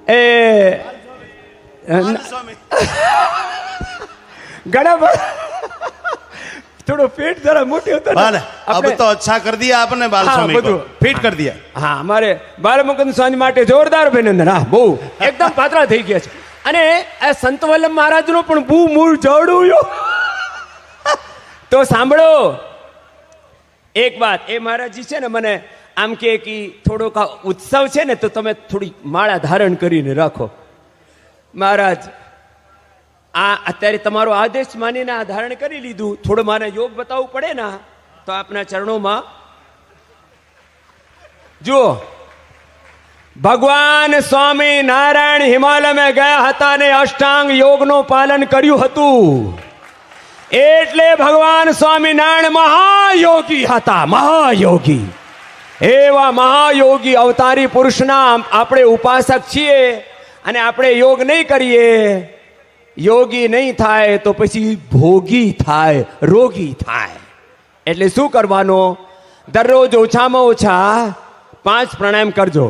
એ ઘણા थोड़ो पेट जरा मोटे होता है अब तो अच्छा कर दिया आपने बाल स्वामी को फिट कर दिया। हाँ हमारे बालमुकुंद स्वामी माटे जोरदार अभिनंदन। हाँ बहु एकदम पातळा થઈ ગયા છે અને આ સંત વલ્લભ મહારાજનો પણ બહુ મૂળ જડું તો સાંભળો એક વાત એ મહારાજજી છે ને મને આમ કે થોડોક ઉત્સવ છે ને તો તમે થોડી માળા ધારણ કરીને રાખો મહારાજ આ અત્યારે તમારો આદેશ માનીને આ ધારણ કરી લીધું થોડો મારે યોગ બતાવવું પડે ને તો આપના ચરણોમાં જુઓ ભગવાન સ્વામી નારાયણ હિમાલયમાં ગયા હતા ને અષ્ટાંગ યોગનું પાલન કર્યું હતું એટલે ભગવાન સ્વામિનારાયણ મહાયોગી હતા મહાયોગી એવા મહાયોગી અવતારી પુરુષના આપણે ઉપાસક છીએ અને આપણે યોગ નહીં કરીએ યોગી નહીં થાય તો પછી ભોગી થાય રોગી થાય એટલે શું કરવાનો દરરોજ ઓછામાં ઓછા 5 પ્રાણાયામ કરજો।